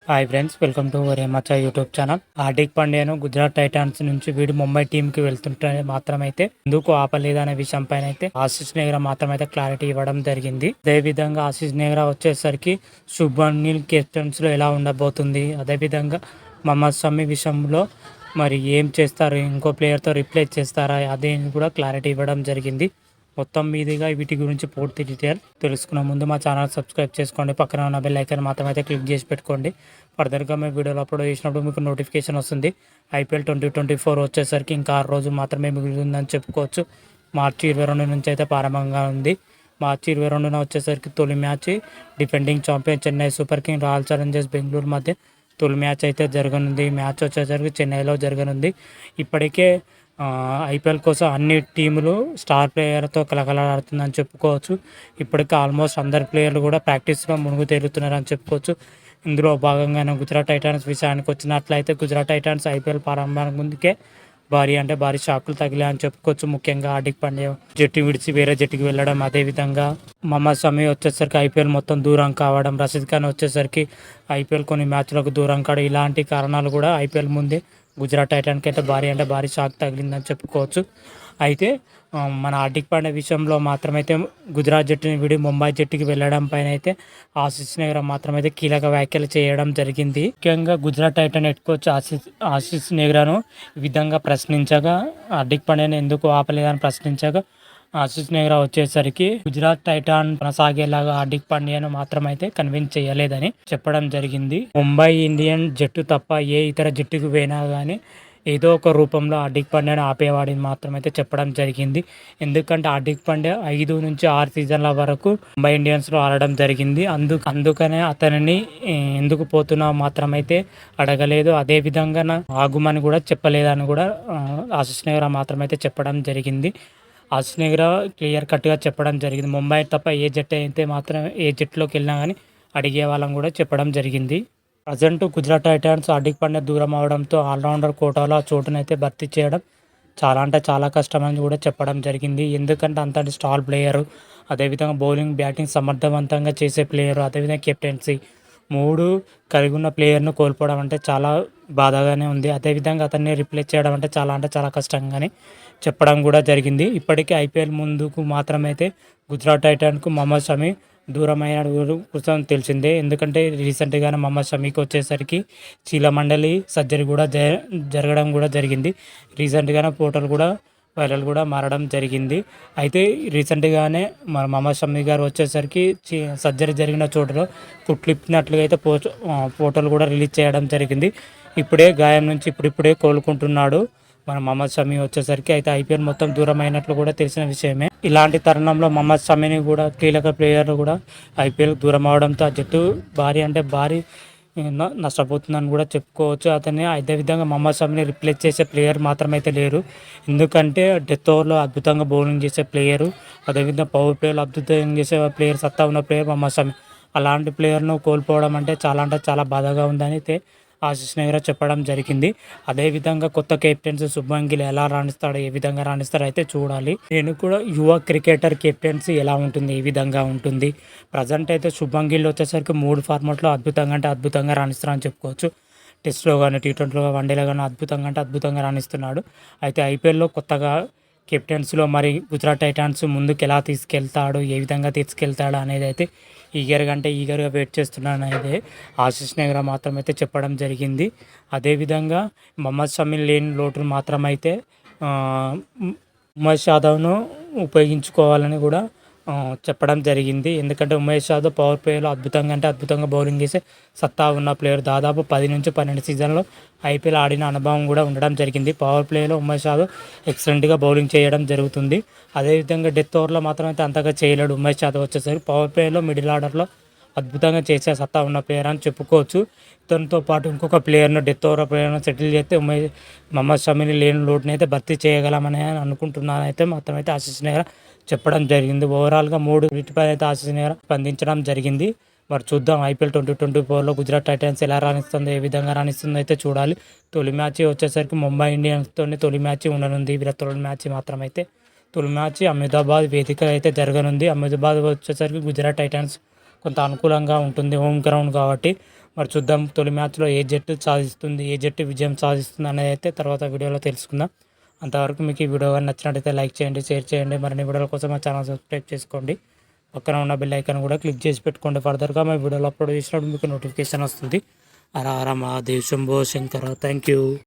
Hi friends, welcome to రేమచ్చ YouTube channel. Hardik పాండ్యాను Gujarat Titans నుంచి వీడు ముంబై టీం కి వెళ్తుంటే మాత్రమైతే ఎందుకు ఆపలేదనే విషయం పైన అయితే ఆశిష్ నెహ్రా మాత్రమైతే క్లారిటీ ఇవ్వడం జరిగింది. అదేవిధంగా ఆశిష్ నెహ్రా వచ్చేసరికి శుభ్మన్ గిల్ కెప్టెన్స్ లో ఎలా ఉండబోతుంది, అదేవిధంగా మహమ్మద్ షమి విషయంలో మరి ఏం చేస్తారు, ఇంకో ప్లేయర్తో రిప్లేస్ చేస్తారా, అదే కూడా క్లారిటీ ఇవ్వడం జరిగింది. మొత్తం మీదుగా వీటి గురించి పూర్తి డీటెయిల్ తెలుసుకున్న ముందు మా ఛానల్ సబ్స్క్రైబ్ చేసుకోండి, పక్కన ఉన్న బెల్ ఐకాన్ మాత్రం అయితే క్లిక్ చేసి పెట్టుకోండి. ఫర్దర్గా మేము వీడియోలు అప్లోడ్ చేసినప్పుడు మీకు నోటిఫికేషన్ వస్తుంది. ఐపీఎల్ 2024 వచ్చేసరికి ఇంకా 6 రోజులు మాత్రమే మిగిలిందని చెప్పుకోవచ్చు. మార్చి 22 నుంచి అయితే ప్రారంభంగా ఉంది. మార్చి 22న వచ్చేసరికి తొలి match defending champion Chennai super king royal Challengers Bengaluru మధ్య తొలి మ్యాచ్ అయితే జరగనుంది. ఈ మ్యాచ్ వచ్చేసరికి చెన్నైలో జరగనుంది. ఇప్పటికే ఐపీఎల్ కోసం అన్ని టీములు స్టార్ ప్లేయర్తో కలకలాడుతుందని చెప్పుకోవచ్చు. ఇప్పటికే ఆల్మోస్ట్ అందరి ప్లేయర్లు కూడా ప్రాక్టీస్లో మునుగు తేలుతున్నారని చెప్పుకోవచ్చు. ఇందులో భాగంగానే గుజరాత్ టైటాన్స్ విషయానికి వచ్చినట్లయితే గుజరాత్ టైటాన్స్ ఐపీఎల్ ప్రారంభానికి ముందుకే భారీ షాకులు తగిలాయని చెప్పుకోవచ్చు. ముఖ్యంగా హార్దిక్ పాండ్యా జట్టు విడిచి వేరే జట్టుకి వెళ్ళడం, అదేవిధంగా మహమ్మద్ షమి వచ్చేసరికి ఐపీఎల్ మొత్తం దూరం కావడం, రషీద్ ఖాన్ వచ్చేసరికి ఐపీఎల్ కొన్ని మ్యాచ్లకు దూరం కావడం, ఇలాంటి కారణాలు కూడా ఐపీఎల్ ముందే గుజరాత్ టైటాన్కి అయితే భారీ షాక్ తగిలిందని చెప్పుకోవచ్చు. అయితే మన హార్దిక్ పాండ్యా విషయంలో మాత్రమైతే గుజరాత్ జట్టుని విడి ముంబై జట్టుకి వెళ్ళడం పైన అయితే ఆశిష్ నెహ్రా మాత్రమైతే కీలక వ్యాఖ్యలు చేయడం జరిగింది. ముఖ్యంగా Gujarat Titan head coach Ashish నెహ్రాను ఈ విధంగా ప్రశ్నించగా, హార్దిక్ పాండ్యాను ఎందుకు ఆపలేదని ప్రశ్నించగా ఆశిష్ నెహ్రా వచ్చేసరికి గుజరాత్ టైటాన్ కొనసాగేలాగా హార్దిక్ పాండ్యాను మాత్రమైతే కన్విన్స్ చేయలేదని చెప్పడం జరిగింది. ముంబై ఇండియన్ జట్టు తప్ప ఏ ఇతర జట్టుకు పోయినా కానీ ఏదో ఒక రూపంలో హార్దిక్ పాండ్యాను ఆపేవాడిని మాత్రమైతే చెప్పడం జరిగింది. ఎందుకంటే హార్దిక్ పాండ్యా 5 నుంచి 6 సీజన్ల వరకు ముంబై ఇండియన్స్లో ఆడడం జరిగింది. అందుకనే అతనిని ఎందుకు పోతున్నావు మాత్రమైతే అడగలేదు. అదేవిధంగా ఆగుమని కూడా చెప్పలేదని కూడా ఆశిష్ నెహ్రా మాత్రమైతే చెప్పడం జరిగింది. ఆశిష్ నెహ్రా క్లియర్ కట్గా చెప్పడం జరిగింది. ముంబై తప్ప ఏ జట్టు అయితే మాత్రం ఏ జట్టులోకి వెళ్ళినా కానీ అడిగే వాళ్ళని కూడా చెప్పడం జరిగింది. ప్రజెంట్ గుజరాత్ టైటాన్స్ హార్దిక్ పాండ్యా దూరం అవడంతో ఆల్రౌండర్ కోటాలో ఆ చోటునైతే భర్తీ చేయడం చాలా అంటే చాలా కష్టమని కూడా చెప్పడం జరిగింది. ఎందుకంటే అంతటి స్టార్ ప్లేయరు, అదేవిధంగా బౌలింగ్ బ్యాటింగ్ సమర్థవంతంగా చేసే ప్లేయరు, అదేవిధంగా కెప్టెన్సీ 3 కలిగి ఉన్న ప్లేయర్ను కోల్పోవడం అంటే చాలా బాధగానే ఉంది. అదేవిధంగా అతన్ని రిప్లేస్ చేయడం అంటే చాలా కష్టంగానే చెప్పడం కూడా జరిగింది. ఇప్పటికే ఐపీఎల్ ముందుకు మాత్రమైతే గుజరాత్ టైటాన్కు మహమ్మద్ షమి దూరమైన కోసం తెలిసిందే. ఎందుకంటే రీసెంట్గానే మహమ్మద్ షమీకి వచ్చేసరికి చీలమండలి సర్జరీ కూడా జరగడం కూడా జరిగింది. రీసెంట్గానే ఫోటోలు కూడా వైరల్ కూడా మారడం జరిగింది. అయితే రీసెంట్గానే మన మహమ్మద్ షమి గారు వచ్చేసరికి సర్జరీ జరిగిన చోటులో కుట్లిప్పినట్లుగా అయితే ఫోటోలు కూడా రిలీజ్ చేయడం జరిగింది. ఇప్పుడే గాయం నుంచి ఇప్పుడిప్పుడే కోలుకుంటున్నాడు మన మహమ్మద్ షమి వచ్చేసరికి. అయితే ఐపీఎల్ మొత్తం దూరం అయినట్లు కూడా తెలిసిన విషయమే. ఇలాంటి తరుణంలో మహమ్మద్ షమిని కూడా కీలక ప్లేయర్లు కూడా ఐపీఎల్ దూరం అవడంతో ఆ జట్టు భారీ నష్టపోతుందని కూడా చెప్పుకోవచ్చు. అతన్ని అదేవిధంగా మహమ్మద్ షమిని రిప్లేస్ చేసే ప్లేయర్ మాత్రమైతే లేరు. ఎందుకంటే డెత్ ఓవర్లో అద్భుతంగా బౌలింగ్ చేసే ప్లేయరు, అదేవిధంగా పవర్ ప్లేయర్లు అద్భుతంగా చేసే ప్లేయర్, సత్తా ఉన్న ప్లేయర్ మహమ్మద్ షమి. అలాంటి ప్లేయర్ను కోల్పోవడం అంటే చాలా బాధగా ఉందని అయితే ఆశిష్ నెహ్రా చెప్పడం జరిగింది. అదేవిధంగా కొత్త కెప్టెన్స్ శుభ్మన్ గిల్ ఎలా రాణిస్తాడో, ఏ విధంగా రాణిస్తాడో అయితే చూడాలి. నేను కూడా యువ క్రికెటర్ కెప్టెన్సీ ఎలా ఉంటుంది, ఏ విధంగా ఉంటుంది. ప్రజెంట్ అయితే శుభ్మన్ గిల్ వచ్చేసరికి 3 ఫార్మాట్లో అద్భుతంగా రాణిస్తారని చెప్పుకోవచ్చు. టెస్ట్లో కానీ, టీ20లో, వన్డేలో కానీ అద్భుతంగా రాణిస్తున్నాడు. అయితే ఐపీఎల్లో కొత్తగా కెప్టెన్సీలో మరి గుజరాత్ టైటాన్స్ ముందుకు ఎలా తీసుకెళ్తాడు, ఏ విధంగా తీసుకెళ్తాడు అనేది అయితే ఈగర్గా వెయిట్ చేస్తున్నాను అనేది ఆశిష్ నెహ్రా మాత్రమైతే చెప్పడం జరిగింది. అదేవిధంగా మహమ్మద్ షమి లేని లోటును మాత్రమైతే ఉమేష్ యాదవ్ను ఉపయోగించుకోవాలని కూడా చెప్పడం జరిగింది. ఎందుకంటే ఉమేష్ యాదవ్ పవర్ ప్లేలో అద్భుతంగా బౌలింగ్ చేసే సత్తా ఉన్న ప్లేయర్. దాదాపు 10 నుంచి 12 సీజన్లో ఐపీఎల్ ఆడిన అనుభవం కూడా ఉండడం జరిగింది. పవర్ ప్లేలో ఉమేష్ యాదవ్ ఎక్సలెంట్గా బౌలింగ్ చేయడం జరుగుతుంది. అదేవిధంగా డెత్ ఓవర్లో మాత్రం అయితే అంతగా చేయలేడు ఉమేష్ యాదవ్ వచ్చేసరికి. పవర్ ప్లేలో మిడిల్ ఆర్డర్లో అద్భుతంగా చేసే సత్తా ఉన్న ప్లేయర్ అని చెప్పుకోవచ్చు. ఇతనితో పాటు ఇంకొక ప్లేయర్ను డెత్ ఓవర్ ప్లేయర్ను సెటిల్ చేస్తే మహమ్మద్ షమిని లేని లోటుని అయితే భర్తీ చేయగలమని అనుకుంటున్నాను అయితే మాత్రమైతే ఆశిష్ నెహ్రా చెప్పడం జరిగింది. ఓవరాల్గా 3 వీటిపై అయితే ఆశిష్ నెహ్రా స్పందించడం జరిగింది. మరి చూద్దాం ఐపీఎల్ 2024లో గుజరాత్ టైటాన్స్ ఎలా రాణిస్తుందో, ఏ విధంగా రాణిస్తుందో అయితే చూడాలి. తొలి మ్యాచ్ వచ్చేసరికి ముంబై ఇండియన్స్తోనే తొలి మ్యాచ్ ఉండనుంది. వీళ్ళ తొలి మ్యాచ్ మాత్రమైతే తొలి మ్యాచ్ అహ్మదాబాద్ వేదిక అయితే జరగనుంది. అహ్మదాబాద్ వచ్చేసరికి గుజరాత్ టైటాన్స్ కొంత అనుకూలంగా ఉంటుంది, హోమ్ గ్రౌండ్ కాబట్టి. మరి చూద్దాం తొలి మ్యాచ్లో ఏ జట్టు సాధిస్తుంది, ఏ జట్టు విజయం సాధిస్తుంది అనేది అయితే తర్వాత వీడియోలో తెలుసుకుందాం. అంతవరకు మీకు ఈ వీడియో నచ్చినట్టయితే లైక్ చేయండి, షేర్ చేయండి. మరిన్ని వీడియోల కోసం మా ఛానల్ సబ్స్క్రైబ్ చేసుకోండి. పక్కన ఉన్న బెల్ ఐకాన్ కూడా క్లిక్ చేసి పెట్టుకోండి. ఫర్దర్గా మా వీడియోలో అప్లోడ్ చేసినప్పుడు మీకు నోటిఫికేషన్ వస్తుంది. హర హర మహాదేవ్ శంభో శంకర. Thank you.